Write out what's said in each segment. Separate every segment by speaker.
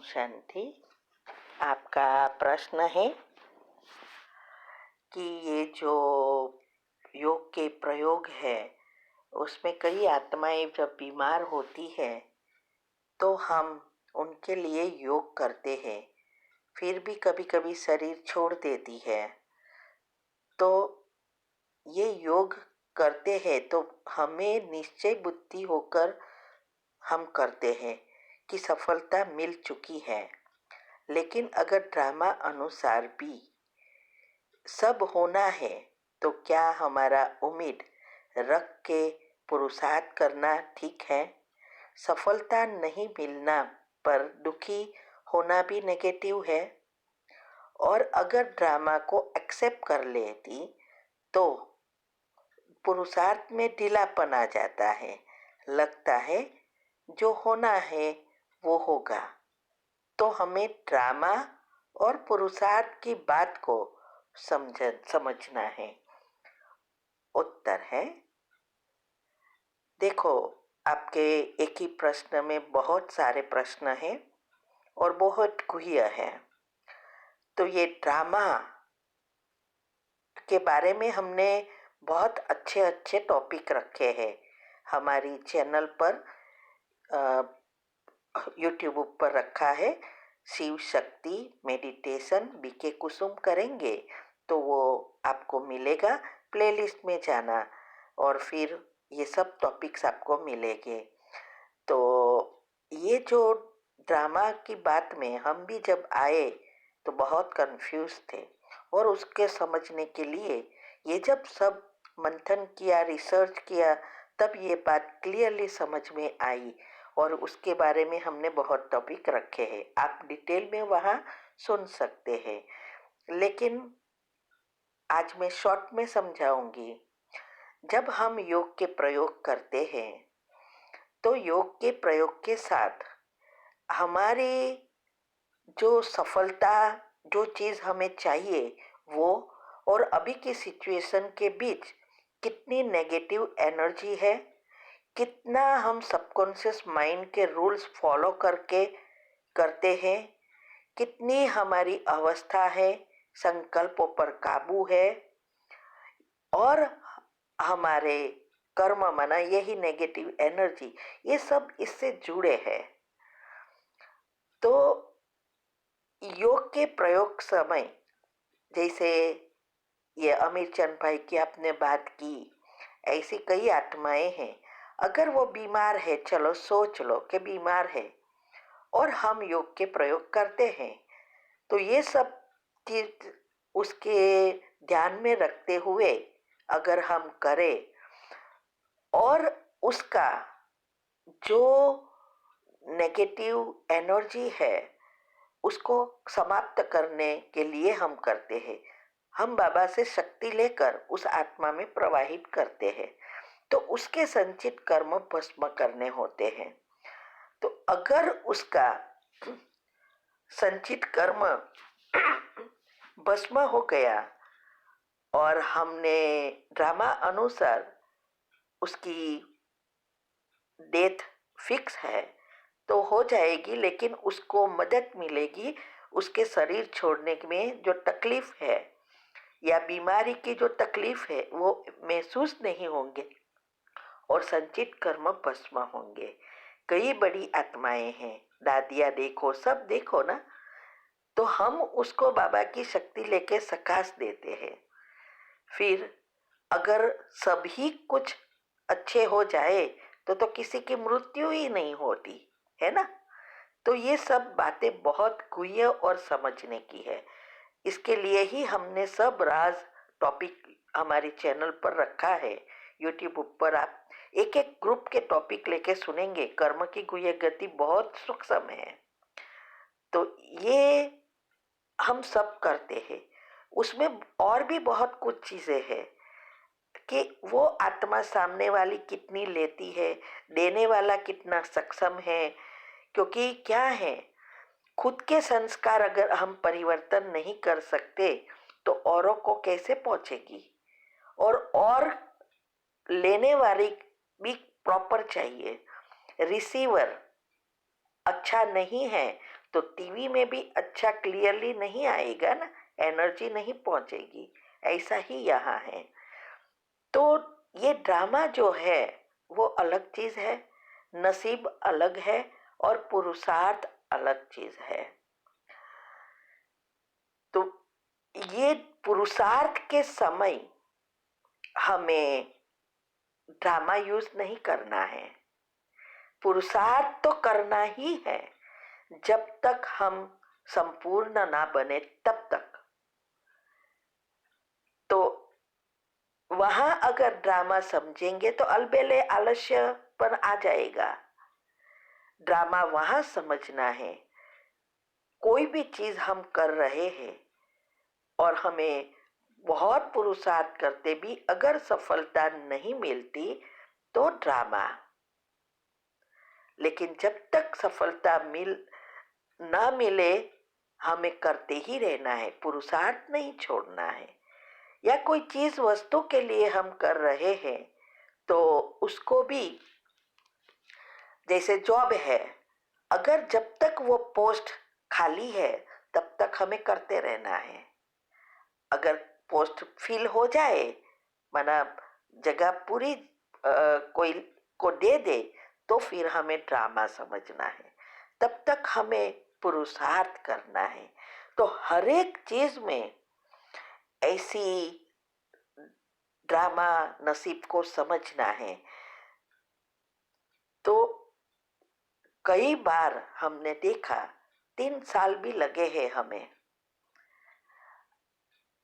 Speaker 1: शांति। आपका प्रश्न है कि ये जो योग के प्रयोग है उसमें कई आत्माएं जब बीमार होती है तो हम उनके लिए योग करते हैं, फिर भी कभी कभी शरीर छोड़ देती है। तो ये योग करते हैं तो हमें निश्चय बुद्धि होकर हम करते हैं कि सफलता मिल चुकी है। लेकिन अगर ड्रामा अनुसार भी सब होना है तो क्या हमारा उम्मीद रख के पुरुषार्थ करना ठीक है? सफलता नहीं मिलना पर दुखी होना भी नेगेटिव है। और अगर ड्रामा को एक्सेप्ट कर लेती तो पुरुषार्थ में ढीलापन आ जाता है, लगता है जो होना है वो होगा। तो हमें ड्रामा और पुरुषार्थ की बात को समझना है। उत्तर है, देखो, आपके एक ही प्रश्न में बहुत सारे प्रश्न हैं और बहुत गुह्य है। तो ये ड्रामा के बारे में हमने बहुत अच्छे अच्छे टॉपिक रखे हैं हमारी चैनल पर, यूट्यूब पर रखा है। शिव शक्ति मेडिटेशन बीके कुसुम करेंगे तो वो आपको मिलेगा। प्लेलिस्ट में जाना और फिर ये सब टॉपिक्स आपको मिलेंगे। तो ये जो ड्रामा की बात में हम भी जब आए तो बहुत कंफ्यूज थे और उसके समझने के लिए ये जब सब मंथन किया, रिसर्च किया, तब ये बात क्लियरली समझ में आई और उसके बारे में हमने बहुत टॉपिक रखे हैं। आप डिटेल में वहाँ सुन सकते हैं, लेकिन आज मैं शॉर्ट में समझाऊंगी। जब हम योग के प्रयोग करते हैं तो योग के प्रयोग के साथ हमारी जो सफलता, जो चीज़ हमें चाहिए वो, और अभी की सिचुएशन के बीच कितनी नेगेटिव एनर्जी है, कितना हम सबकॉन्शियस माइंड के रूल्स फॉलो करके करते हैं, कितनी हमारी अवस्था है संकल्पों पर काबू है, और हमारे कर्म माना यही नेगेटिव एनर्जी, ये सब इससे जुड़े हैं। तो योग के प्रयोग समय, जैसे ये अमीर चंद भाई की आपने बात की, ऐसी कई आत्माएं हैं। अगर वो बीमार है, चलो सोच लो कि बीमार है और हम योग के प्रयोग करते हैं, तो ये सब चीज उसके ध्यान में रखते हुए अगर हम करें और उसका जो नेगेटिव एनर्जी है उसको समाप्त करने के लिए हम करते हैं, हम बाबा से शक्ति लेकर उस आत्मा में प्रवाहित करते हैं, तो उसके संचित कर्म भस्म करने होते हैं। तो अगर उसका संचित कर्म भस्म हो गया और हमने ड्रामा अनुसार उसकी डेथ फिक्स है तो हो जाएगी, लेकिन उसको मदद मिलेगी उसके शरीर छोड़ने में। जो तकलीफ है या बीमारी की जो तकलीफ है वो महसूस नहीं होंगे और संचित कर्म भस्म होंगे। कई बड़ी आत्माएं हैं, दादिया देखो, सब देखो ना, तो हम उसको बाबा की शक्ति लेके सकाश देते हैं। फिर अगर सभी कुछ अच्छे हो जाए तो किसी की मृत्यु ही नहीं होती है ना। तो ये सब बातें बहुत गुह्य और समझने की है। इसके लिए ही हमने सब राज टॉपिक हमारे चैनल पर रखा है। यूट्यूब पर आप एक एक ग्रुप के टॉपिक लेके सुनेंगे। कर्म की गुह्य गति बहुत सूक्ष्म है, तो ये हम सब करते हैं। उसमें और भी बहुत कुछ चीजें हैं कि वो आत्मा सामने वाली कितनी लेती है, देने वाला कितना सक्षम है। क्योंकि क्या है, खुद के संस्कार अगर हम परिवर्तन नहीं कर सकते तो औरों को कैसे पहुंचेगी। और लेने वाली भी प्रॉपर चाहिए। रिसीवर अच्छा नहीं है तो टीवी में भी अच्छा क्लियरली नहीं आएगा ना, एनर्जी नहीं पहुंचेगी। ऐसा ही यहाँ है। तो ये ड्रामा जो है वो अलग चीज है, नसीब अलग है, और पुरुषार्थ अलग चीज है। तो ये पुरुषार्थ के समय हमें ड्रामा यूज नहीं करना है। पुरुषार्थ तो करना ही है, जब तक हम संपूर्ण ना बने तब तक। तो वहां अगर ड्रामा समझेंगे तो अलबेले आलस्यपन आ जाएगा। ड्रामा वहां समझना है, कोई भी चीज हम कर रहे हैं और हमें बहुत पुरुषार्थ करते भी अगर सफलता नहीं मिलती तो ड्रामा। लेकिन जब तक सफलता ना मिले हमें करते ही रहना है, पुरुषार्थ नहीं छोड़ना है। या कोई चीज वस्तु के लिए हम कर रहे हैं तो उसको भी, जैसे जॉब है, अगर जब तक वो पोस्ट खाली है तब तक हमें करते रहना है। अगर पोस्ट फिल हो जाए, माना जगह पूरी कोई को दे दे, तो फिर हमें ड्रामा समझना है। तब तक हमें पुरुषार्थ करना है। तो हर एक चीज में ऐसी ड्रामा नसीब को समझना है। तो कई बार हमने देखा 3 साल भी लगे हैं हमें,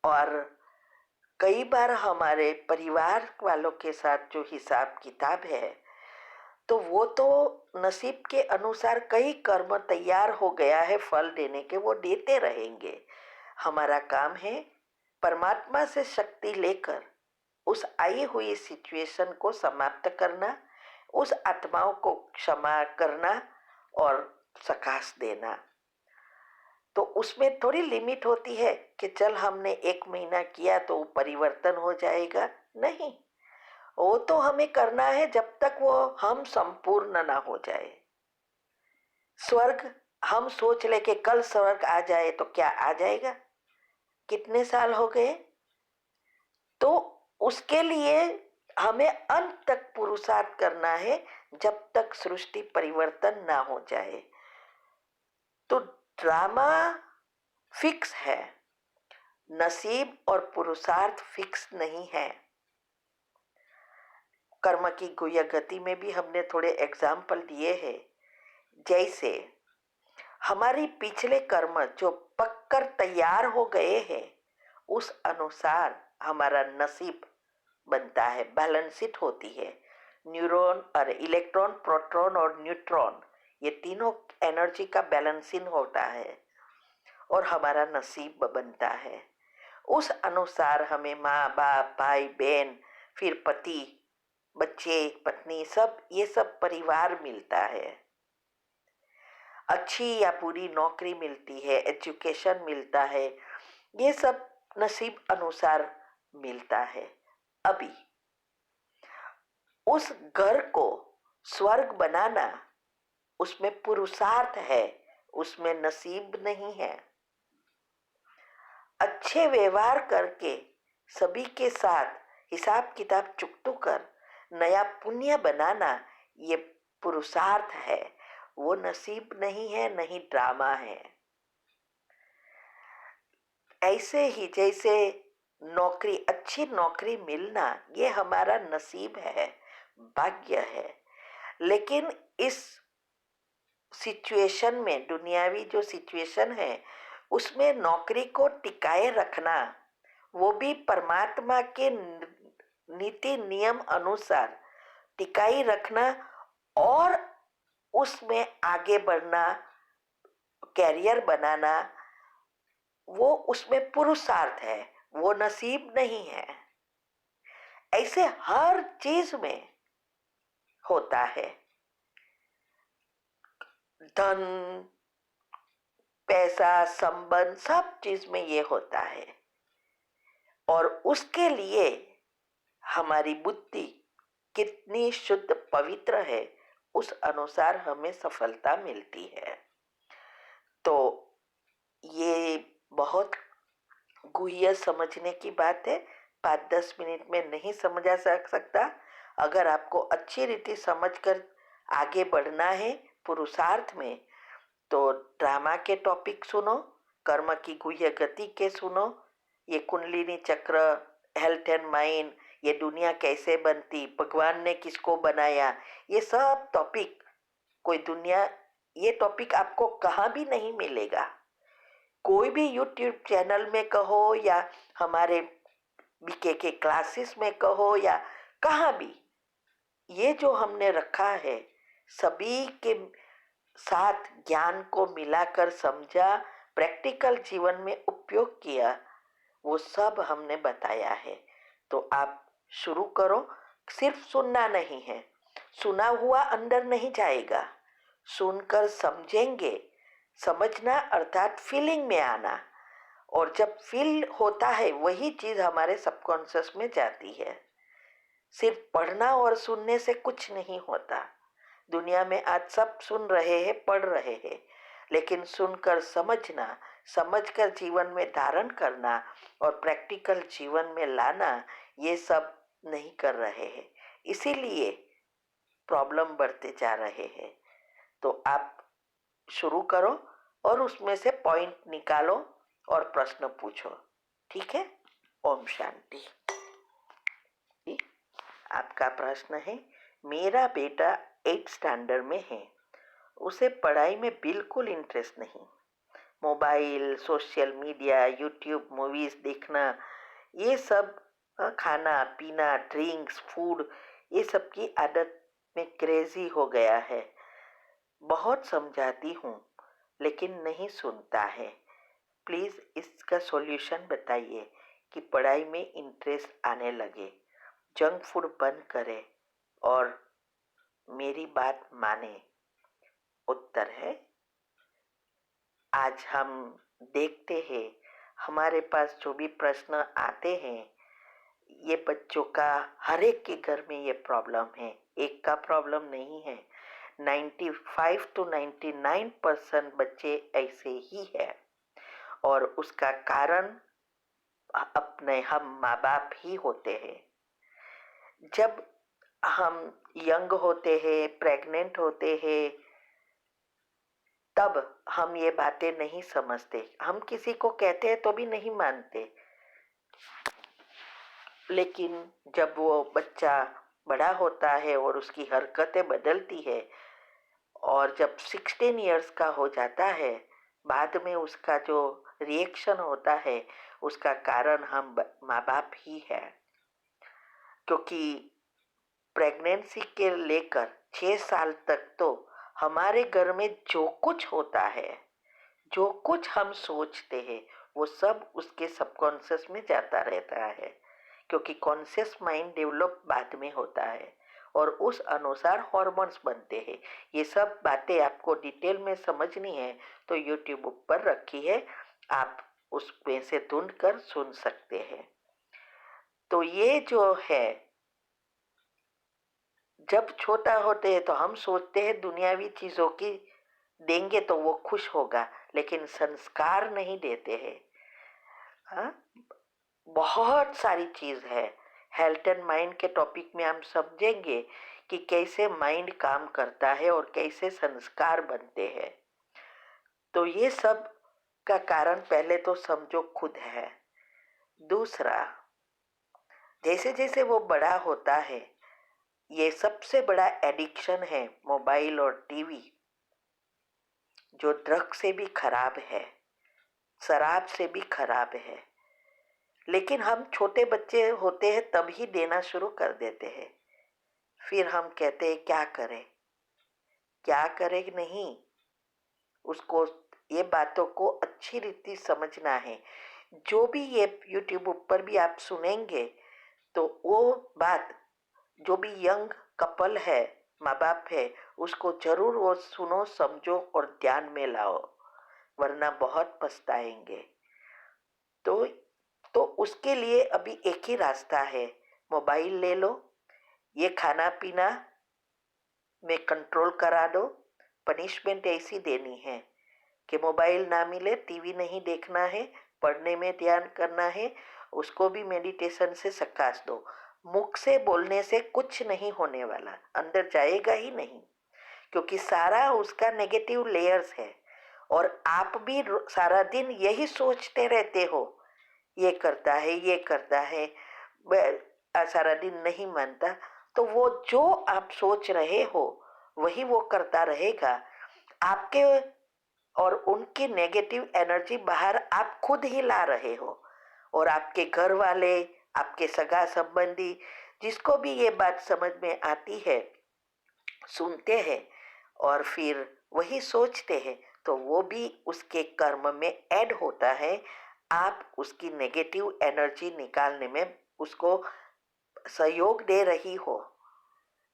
Speaker 1: और कई बार हमारे परिवार वालों के साथ जो हिसाब किताब है, तो वो तो नसीब के अनुसार कई कर्म तैयार हो गया है फल देने के, वो देते रहेंगे। हमारा काम है परमात्मा से शक्ति लेकर उस आई हुई सिचुएशन को समाप्त करना, उस आत्माओं को क्षमा करना और सकाश देना। तो उसमें थोड़ी लिमिट होती है कि चल हमने 1 महीना किया तो परिवर्तन हो जाएगा, नहीं। वो तो हमें करना है जब तक वो हम संपूर्ण ना हो जाए। स्वर्ग हम सोच ले कि कल स्वर्ग आ जाए तो क्या आ जाएगा? कितने साल हो गए? तो उसके लिए हमें अंत तक पुरुषार्थ करना है, जब तक सृष्टि परिवर्तन ना हो जाए। तो ड्रामा फिक्स है, नसीब और पुरुषार्थ फिक्स नहीं है। कर्म की गुह्य गति में भी हमने थोड़े एग्जाम्पल दिए हैं। जैसे हमारी पिछले कर्म जो पककर तैयार हो गए हैं, उस अनुसार हमारा नसीब बनता है, बैलेंसिट होती है। न्यूरॉन और इलेक्ट्रॉन, प्रोटॉन और न्यूट्रॉन, ये तीनों एनर्जी का बैलेंसिंग होता है और हमारा नसीब बनता है। उस अनुसार हमें माँ बाप, भाई बहन, फिर पति, बच्चे, पत्नी, सब ये सब परिवार मिलता है। अच्छी या बुरी नौकरी मिलती है, एजुकेशन मिलता है, ये सब नसीब अनुसार मिलता है। अभी उस घर को स्वर्ग बनाना, उसमें पुरुषार्थ है, उसमें नसीब नहीं है। अच्छे व्यवहार करके सभी के साथ हिसाब किताब चुकतू कर नया पुण्य बनाना, ये पुरुषार्थ है, वो नसीब नहीं है, नहीं ड्रामा है। ऐसे ही जैसे नौकरी, अच्छी नौकरी मिलना, ये हमारा नसीब है, भाग्य है। लेकिन इस सिचुएशन में, दुनियावी जो सिचुएशन है, उसमें नौकरी को टिकाए रखना, वो भी परमात्मा के नीति नियम अनुसार टिकाई रखना और उसमें आगे बढ़ना, कैरियर बनाना, वो उसमें पुरुषार्थ है, वो नसीब नहीं है। ऐसे हर चीज में होता है। धन, पैसा, संबंध, सब चीज में ये होता है। और उसके लिए हमारी बुद्धि कितनी शुद्ध पवित्र है, उस अनुसार हमें सफलता मिलती है। तो बहुत गुह्य समझने की बात है, 5-10 मिनट में नहीं समझा सकता। अगर आपको अच्छी रीति समझकर आगे बढ़ना है पुरुषार्थ में, तो ड्रामा के टॉपिक सुनो, कर्म की गुह्य गति के सुनो, ये कुंडलिनी चक्र, हेल्थ एंड माइंड, ये दुनिया कैसे बनती, भगवान ने किसको बनाया, ये सब टॉपिक, कोई दुनिया, ये टॉपिक आपको कहाँ भी नहीं मिलेगा। कोई भी यूट्यूब चैनल में कहो या हमारे बीके के क्लासेस में कहो या कहाँ भी, ये जो हमने रखा है सभी के साथ ज्ञान को मिलाकर समझा, प्रैक्टिकल जीवन में उपयोग किया, वो सब हमने बताया है। तो आप शुरू करो। सिर्फ सुनना नहीं है, सुना हुआ अंदर नहीं जाएगा, सुनकर समझेंगे। समझना अर्थात फीलिंग में आना, और जब फील होता है वही चीज हमारे सबकॉन्शियस में जाती है। सिर्फ पढ़ना और सुनने से कुछ नहीं होता। दुनिया में आज सब सुन रहे हैं, पढ़ रहे हैं, लेकिन सुनकर समझना, समझकर जीवन में धारण करना और प्रैक्टिकल जीवन में लाना, ये सब नहीं कर रहे हैं। इसीलिए प्रॉब्लम बढ़ते जा रहे हैं। तो आप शुरू करो और उसमें से पॉइंट निकालो और प्रश्न पूछो। ठीक है? ओम शांति। आपका प्रश्न है, मेरा बेटा 8th स्टैंडर्ड में है, उसे पढ़ाई में बिल्कुल इंटरेस्ट नहीं। Mobile, social media, YouTube, movies देखना, ये सब खाना पीना, ड्रिंक्स, फूड, ये सब की आदत में क्रेजी हो गया है। बहुत समझाती हूँ लेकिन नहीं सुनता है। प्लीज़ इसका सॉल्यूशन बताइए कि पढ़ाई में इंटरेस्ट आने लगे, जंक फूड बंद करे और मेरी बात माने। उत्तर है, आज हम देखते हैं हमारे पास जो भी प्रश्न आते हैं, ये बच्चों का हर एक के घर में ये प्रॉब्लम है, एक का प्रॉब्लम नहीं है। 95 to 99% बच्चे ऐसे ही है, और उसका कारण अपने हम माँ बाप ही होते हैं। जब हम यंग होते हैं, प्रेग्नेंट होते हैं, तब हम ये बातें नहीं समझते। हम किसी को कहते हैं तो भी नहीं मानते, लेकिन जब वो बच्चा बड़ा होता है और उसकी हरकतें बदलती है, और जब 16 इयर्स का हो जाता है, बाद में उसका जो रिएक्शन होता है, उसका कारण हम माँ बाप ही है। क्योंकि प्रेगनेंसी के लेकर 6 साल तक तो हमारे घर में जो कुछ होता है, जो कुछ हम सोचते हैं, वो सब उसके सबकॉन्शियस में जाता रहता है। क्योंकि कॉन्शियस माइंड डेवलप बाद में होता है और उस अनुसार हॉर्मोन्स बनते हैं। ये सब बातें आपको डिटेल में समझनी है तो यूट्यूब पर रखी है, आप उसमें से ढूंढ कर सुन सकते हैं। तो ये जो है, जब छोटा होते हैं तो हम सोचते हैं दुनियावी चीजों की देंगे तो वो खुश होगा, लेकिन संस्कार नहीं देते हैं। हाँ, बहुत सारी चीज है। हेल्थ एंड माइंड के टॉपिक में हम समझेंगे कि कैसे माइंड काम करता है और कैसे संस्कार बनते हैं। तो ये सब का कारण पहले तो समझो खुद है। दूसरा, जैसे जैसे वो बड़ा होता है, ये सबसे बड़ा एडिक्शन है मोबाइल और टीवी, जो ड्रग से भी खराब है, शराब से भी खराब है। लेकिन हम छोटे बच्चे होते हैं तब ही देना शुरू कर देते हैं। फिर हम कहते हैं क्या करें, क्या करें, नहीं, उसको ये बातों को अच्छी रीति समझना है। जो भी ये यूट्यूब ऊपर भी आप सुनेंगे, तो वो बात जो भी यंग कपल है, माँ बाप है, उसको जरूर वो सुनो, समझो और ध्यान में लाओ, वरना बहुत पछताएंगे। तो उसके लिए अभी एक ही रास्ता है, मोबाइल ले लो, ये खाना पीना में कंट्रोल करा दो। पनिशमेंट ऐसी देनी है कि मोबाइल ना मिले, टीवी नहीं देखना है, पढ़ने में ध्यान करना है, उसको भी मेडिटेशन से सकाश दो। मुख से बोलने से कुछ नहीं होने वाला, अंदर जाएगा ही नहीं, क्योंकि सारा उसका नेगेटिव लेयर्स है। और आप भी सारा दिन यही सोचते रहते हो, ये करता है, ये करता है, सारा दिन नहीं मानता, तो वो जो आप सोच रहे हो वही वो करता रहेगा। आपके और उनकी नेगेटिव एनर्जी बाहर आप खुद ही ला रहे हो। और आपके घर वाले, आपके सगा संबंधी, जिसको भी ये बात समझ में आती है, सुनते हैं और फिर वही सोचते हैं, तो वो भी उसके कर्म में ऐड होता है। आप उसकी नेगेटिव एनर्जी निकालने में उसको सहयोग दे रही हो।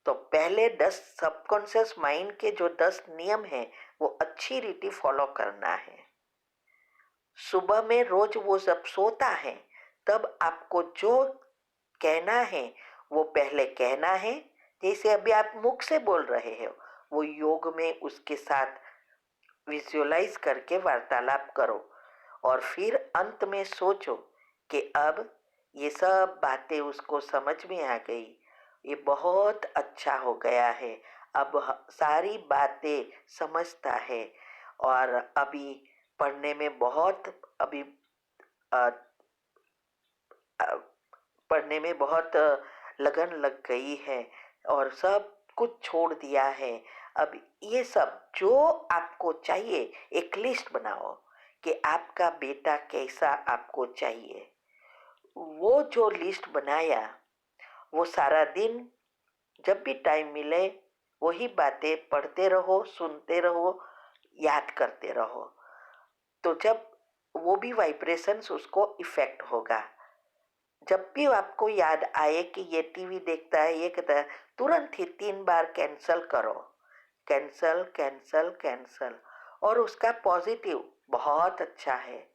Speaker 1: तो पहले 10 सबकॉन्शियस माइंड के जो 10 नियम हैं वो अच्छी रीति फॉलो करना है। सुबह में रोज वो जब सोता है तब आपको जो कहना है वो पहले कहना है। जैसे अभी आप मुख से बोल रहे हो, वो योग में उसके साथ विजुअलाइज करके वार्तालाप करो। और फिर अंत में सोचो कि अब ये सब बातें उसको समझ में आ गई, ये बहुत अच्छा हो गया है, अब सारी बातें समझता है और अभी पढ़ने में बहुत अभी अ, अ, पढ़ने में बहुत लगन लग गई है और सब कुछ छोड़ दिया है। अब ये सब जो आपको चाहिए, एक लिस्ट बनाओ कि आपका बेटा कैसा आपको चाहिए। वो जो लिस्ट बनाया, वो सारा दिन जब भी टाइम मिले वही बातें पढ़ते रहो, सुनते रहो, याद करते रहो। तो जब वो भी वाइब्रेशंस उसको इफेक्ट होगा। जब भी आपको याद आए कि ये टीवी देखता है, ये कहता है, तुरंत ही 3 बार कैंसल करो, कैंसल कैंसल कैंसल। और उसका पॉजिटिव बहुत अच्छा है,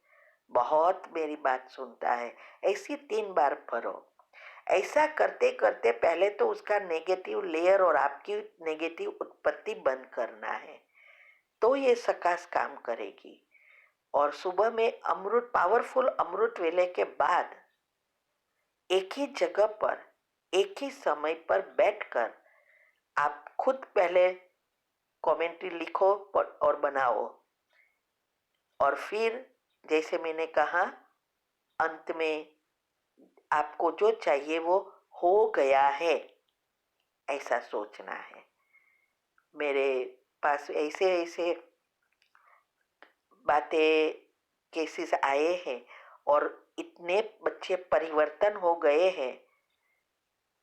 Speaker 1: बहुत मेरी बात सुनता है, ऐसी 3 बार भरो। ऐसा करते करते पहले तो उसका नेगेटिव लेयर और आपकी नेगेटिव उत्पत्ति बंद करना है, तो ये सकाश काम करेगी। और सुबह में अमृत, पावरफुल अमृत वेले के बाद एक ही जगह पर एक ही समय पर बैठकर आप खुद पहले कमेंट्री लिखो और बनाओ। और फिर जैसे मैंने कहा, अंत में आपको जो चाहिए वो हो गया है, ऐसा सोचना है। मेरे पास ऐसे ऐसे बातें, केसेस आए हैं और इतने बच्चे परिवर्तन हो गए हैं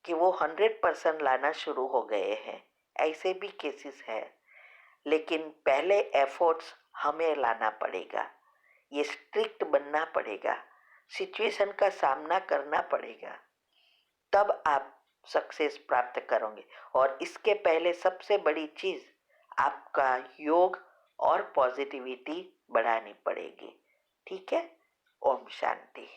Speaker 1: कि वो 100% लाना शुरू हो गए हैं। ऐसे भी केसेस है, लेकिन पहले एफर्ट्स हमें लाना पड़ेगा, ये स्ट्रिक्ट बनना पड़ेगा, सिचुएशन का सामना करना पड़ेगा, तब आप सक्सेस प्राप्त करोगे। और इसके पहले सबसे बड़ी चीज आपका योग और पॉजिटिविटी बढ़ानी पड़ेगी। ठीक है। ओम शांति।